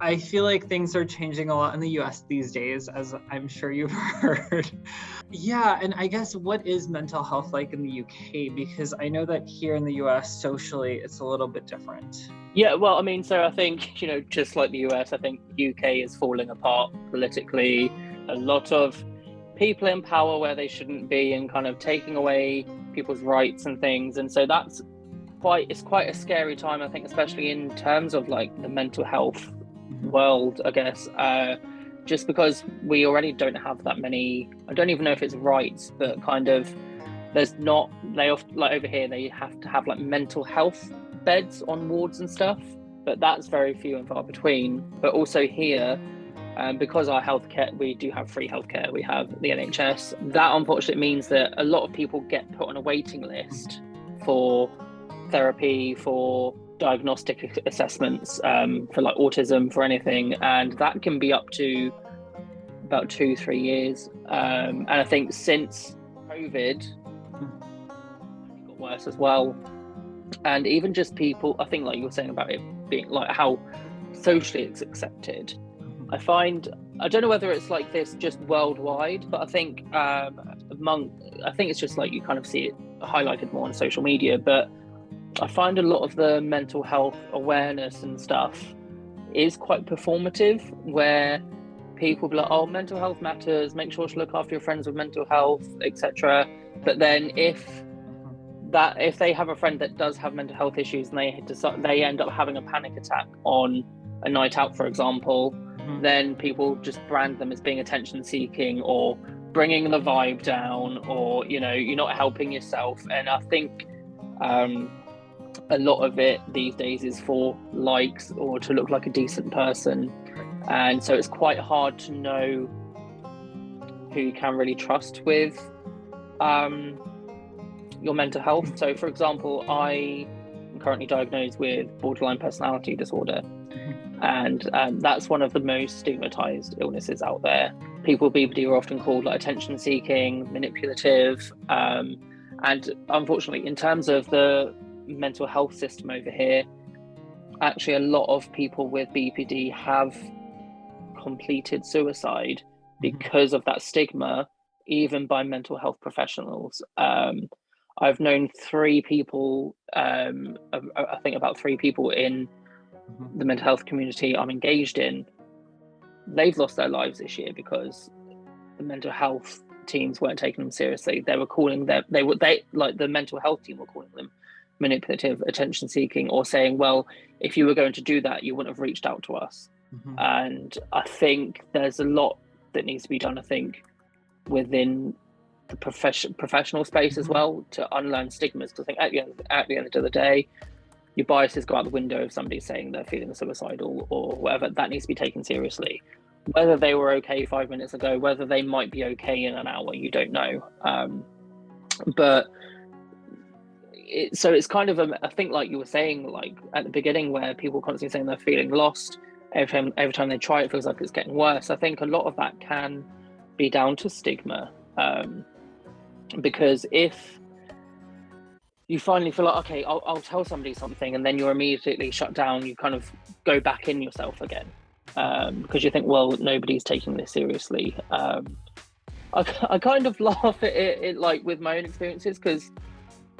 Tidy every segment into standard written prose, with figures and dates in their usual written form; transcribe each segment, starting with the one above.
I feel like things are changing a lot in the US these days, as I'm sure you've heard. Yeah, and I guess what is mental health like in the UK? Because I know that here in the US, socially, it's a little bit different. Yeah, well, I mean, so I think, just like the US, I think UK is falling apart politically. A lot of people in power where they shouldn't be and kind of taking away people's rights and things. And so it's quite a scary time, I think, especially in terms of like the mental health world, I guess, just because we already don't have that many, I don't even know if it's rights, but kind of they often, like over here, they have to have like mental health beds on wards and stuff, but that's very few and far between. But also here, because our healthcare, we do have free healthcare, we have the NHS, that unfortunately means that a lot of people get put on a waiting list for therapy, for diagnostic assessments, for like autism, for anything, and that can be up to about 2-3 years. And I think since COVID, it got worse as well. And even just people, I think, like you were saying about it being like how socially it's accepted, I don't know whether it's like this just worldwide, but I think I think it's just like you kind of see it highlighted more on social media, but I find a lot of the mental health awareness and stuff is quite performative, where people be like, oh, mental health matters, make sure to look after your friends with mental health, etc. But then if they have a friend that does have mental health issues and they end up having a panic attack on a night out, for example, then people just brand them as being attention seeking or bringing the vibe down, or you're not helping yourself. And I think a lot of it these days is for likes or to look like a decent person, and so it's quite hard to know who you can really trust with your mental health. So for example, I am currently diagnosed with borderline personality disorder, and that's one of the most stigmatized illnesses out there. BPD are often called like attention seeking, manipulative, and unfortunately in terms of the mental health system over here, actually a lot of people with BPD have completed suicide because of that stigma, even by mental health professionals. I've known 3 people, I think about 3 people in the mental health community I'm engaged in, they've lost their lives this year because the mental health teams weren't taking them seriously. They were calling them, like the mental health team were calling them manipulative, attention seeking, or saying, well, if you were going to do that, you wouldn't have reached out to us. And I think there's a lot that needs to be done, I think, within the professional space as well, to unlearn stigmas. Because I think at the end of the day, your biases go out the window if somebody's saying they're feeling suicidal or whatever. That needs to be taken seriously. Whether they were okay 5 minutes ago, whether they might be okay in an hour, you don't know. But so it's kind of I think, like you were saying, like at the beginning, where people constantly saying they're feeling lost, every time they try it feels like it's getting worse. I think a lot of that can be down to stigma, because if you finally feel like, okay, I'll tell somebody something, and then you're immediately shut down, you kind of go back in yourself again, because you think, well, nobody's taking this seriously. I kind of laugh at it like with my own experiences, because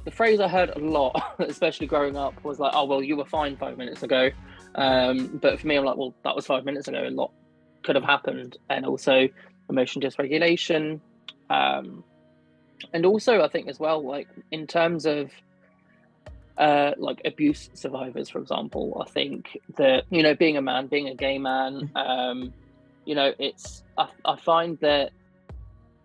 the phrase I heard a lot, especially growing up, was like, oh, well, you were fine 5 minutes ago. But for me, I'm like, well, that was 5 minutes ago. A lot could have happened. And also emotion dysregulation. And also, I think as well, like in terms of like abuse survivors, for example, I think that, being a man, being a gay man, I find that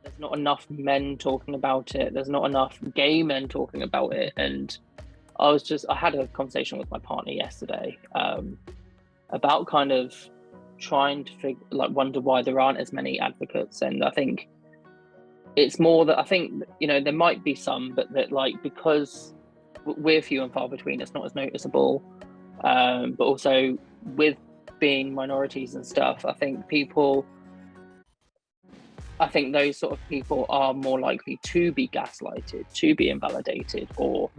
there's not enough men talking about it. There's not enough gay men talking about it. And I had a conversation with my partner yesterday about kind of trying to wonder why there aren't as many advocates. And I think it's more that I think, there might be some, but that because we're few and far between, it's not as noticeable. But also with being minorities and stuff, I think those sort of people are more likely to be gaslighted, to be invalidated, or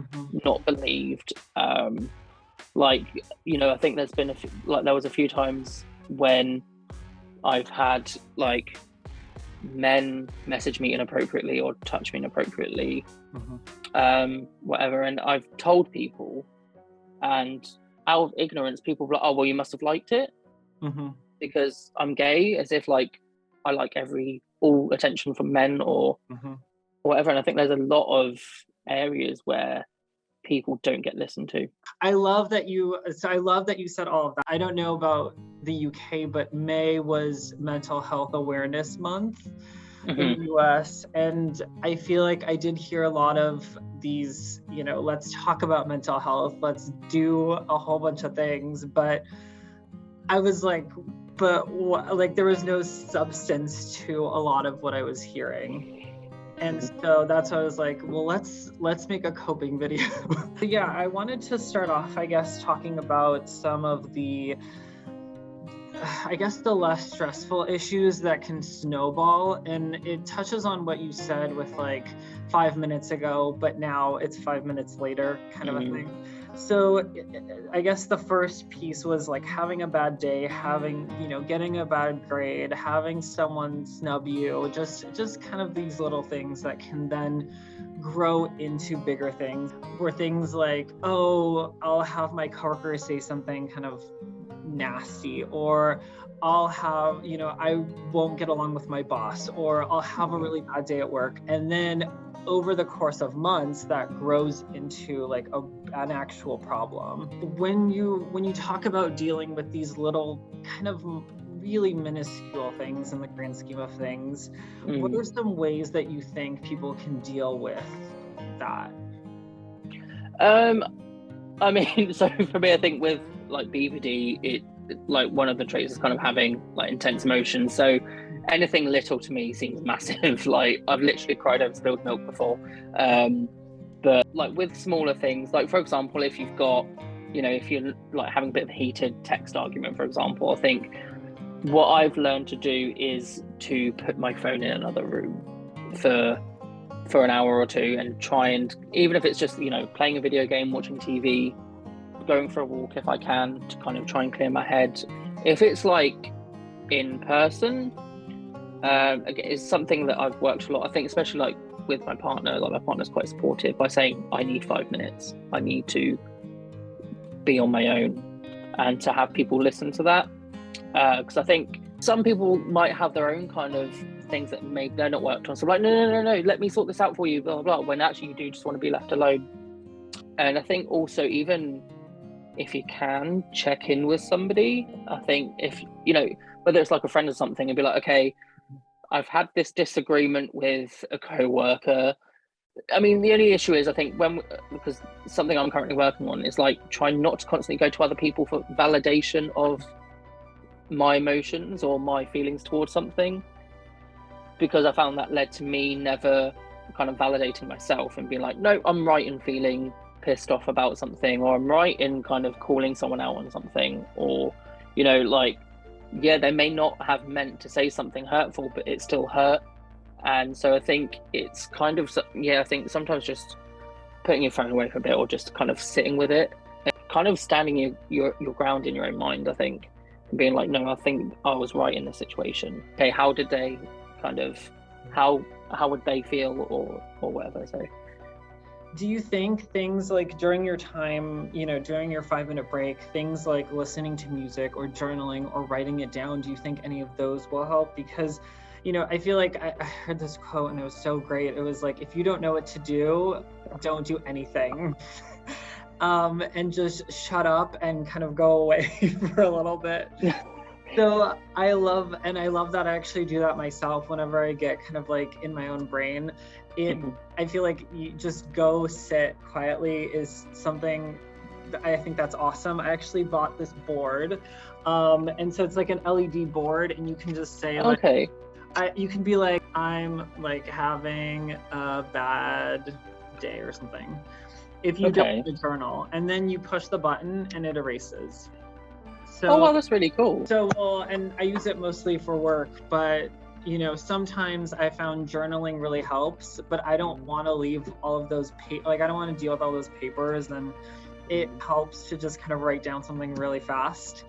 not believed. I think there's been there was a few times when I've had like men message me inappropriately or touch me inappropriately, whatever, and I've told people, and out of ignorance people are like, oh well, you must have liked it because I'm gay, as if like I like all attention from men or whatever. And I think there's a lot of areas where people don't get listened to. I love that you said all of that. I don't know about the UK, but May was Mental Health Awareness Month in the US. And I feel like I did hear a lot of these, let's talk about mental health, let's do a whole bunch of things. But I was like, there was no substance to a lot of what I was hearing. And so that's why I was like, well, let's make a coping video. Yeah, I wanted to start off, I guess, talking about some of the less stressful issues that can snowball. And it touches on what you said with like 5 minutes ago, but now it's 5 minutes later kind of a thing. So I guess the first piece was like having a bad day, getting a bad grade, having someone snub you, just kind of these little things that can then grow into bigger things, where things like, oh, I'll have my coworker say something kind of nasty, or I'll have, I won't get along with my boss, or I'll have a really bad day at work. And then over the course of months, that grows into like an actual problem. When you talk about dealing with these little kind of really minuscule things in the grand scheme of things, what are some ways that you think people can deal with that? I mean, so for me, I think with like BPD, it like one of the traits is kind of having like intense emotions. So anything little to me seems massive. Like I've literally cried over spilled milk before. But like with smaller things, like for example, if you've got, if you're like having a bit of a heated text argument, for example, I think what I've learned to do is to put my phone in another room for an hour or two and try and, even if it's just, playing a video game, watching TV, going for a walk if I can, to kind of try and clear my head. If it's like in person, it's something that I've worked a lot. I think especially like with my partner, like my partner's quite supportive by saying, I need 5 minutes. I need to be on my own, and to have people listen to that. Because I think some people might have their own kind of things that maybe they're not worked on. So like, no, let me sort this out for you, blah, blah, blah, when actually you do just want to be left alone. And I think also, even if you can check in with somebody, I think if, whether it's like a friend or something, and be like, okay, I've had this disagreement with a co-worker. I mean, the only issue is, I think, because something I'm currently working on is like trying not to constantly go to other people for validation of my emotions or my feelings towards something, because I found that led to me never kind of validating myself and being like, no, I'm right in feeling pissed off about something, or I'm right in kind of calling someone out on something, or like, yeah, they may not have meant to say something hurtful, but it still hurt. And so I think it's kind of, I think sometimes just putting your phone away for a bit, or just kind of sitting with it, and kind of standing your ground in your own mind, I think, and being like, no, I think I was right in this situation. Okay, how did they kind of, how would they feel, or whatever. So do you think things like during your time, during your 5-minute break, things like listening to music or journaling or writing it down, do you think any of those will help? Because, I feel like I heard this quote and it was so great. It was like, if you don't know what to do, don't do anything. And just shut up and kind of go away for a little bit. So I love that. I actually do that myself whenever I get kind of like in my own brain. I feel like you just go sit quietly is something that I think that's awesome. I actually bought this board. And so it's like an LED board, and you can just say, okay, you can be like, I'm like having a bad day or something. If you don't have a journal, and then you push the button and it erases. So, oh, wow, that's really cool. So, well, and I use it mostly for work, but sometimes I found journaling really helps, but I don't want to leave all of those I don't want to deal with all those papers, and it helps to just kind of write down something really fast.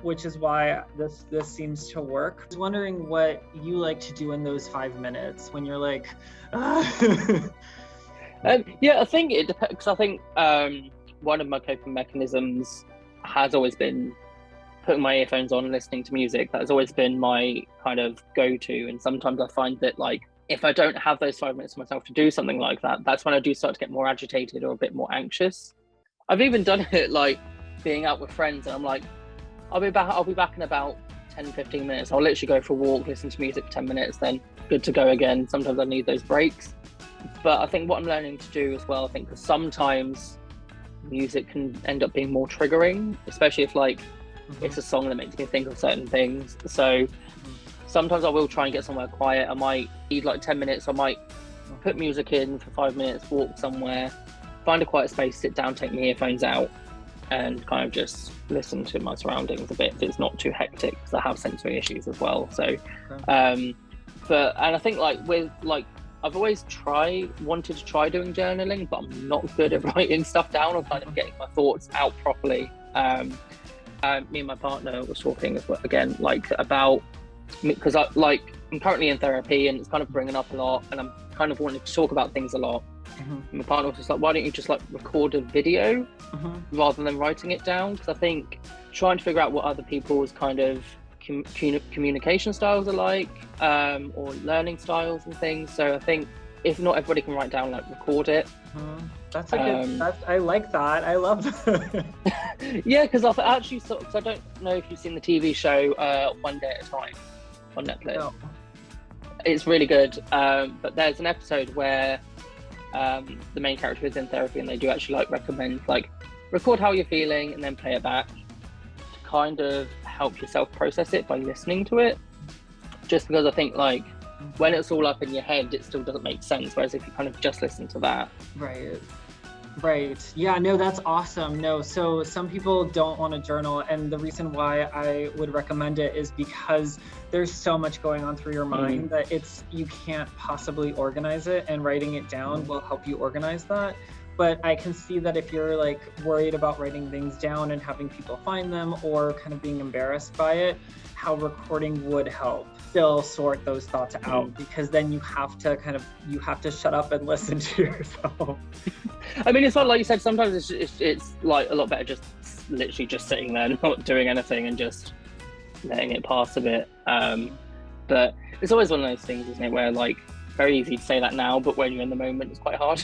which is why this seems to work. I was wondering what you like to do in those 5 minutes when you're like, yeah, I think it depends. 'Cause I think one of my coping mechanisms has always been putting my earphones on and listening to music. That has always been my kind of go-to. And sometimes I find that, like, if I don't have those 5 minutes to myself to do something like that, that's when I do start to get more agitated or a bit more anxious. I've even done it like being out with friends, and I'm like, I'll be back in about 10-15 minutes. I'll literally go for a walk, listen to music for 10 minutes, then good to go again. Sometimes I need those breaks. But I think what I'm learning to do as well, I think, because sometimes music can end up being more triggering, especially if like it's a song that makes me think of certain things. So sometimes I will try and get somewhere quiet. I might need like 10 minutes. I might put music in for 5 minutes, walk somewhere, find a quiet space, sit down, take my earphones out, and kind of just listen to my surroundings a bit if it's not too hectic, because I have sensory issues as well. So, and I think I've always wanted to try doing journaling, but I'm not good at writing stuff down or kind of getting my thoughts out properly. Me and my partner was talking as well, again, like about, because I'm currently in therapy and it's kind of bringing up a lot, and I'm kind of wanting to talk about things a lot. My partner was just like, why don't you just like record a video rather than writing it down? Because I think trying to figure out what other people's kind of communication styles are like, or learning styles and things. So I think if not everybody can write down, like record it. That's a good, I like that. I love that. Yeah, because I've actually because I don't know if you've seen the TV show One Day at a Time on Netflix. No. It's really good. But there's an episode where the main character is in therapy, and they do actually like recommend like record how you're feeling and then play it back to kind of help yourself process it by listening to it. Just because I think like when it's all up in your head, it still doesn't make sense. Whereas if you kind of just listen to that. Right. Yeah, no, that's awesome. No, so some people don't want to journal, and the reason why I would recommend it is because there's so much going on through your mind that you can't possibly organize it, and writing it down will help you organize that. But I can see that if you're like worried about writing things down and having people find them, or kind of being embarrassed by it, how recording would help still sort those thoughts out, because then you have to shut up and listen to yourself. I mean, it's not like you said, sometimes it's like a lot better just literally just sitting there, not doing anything, and just letting it pass a bit. But it's always one of those things, isn't it, where like very easy to say that now, but when you're in the moment, it's quite hard.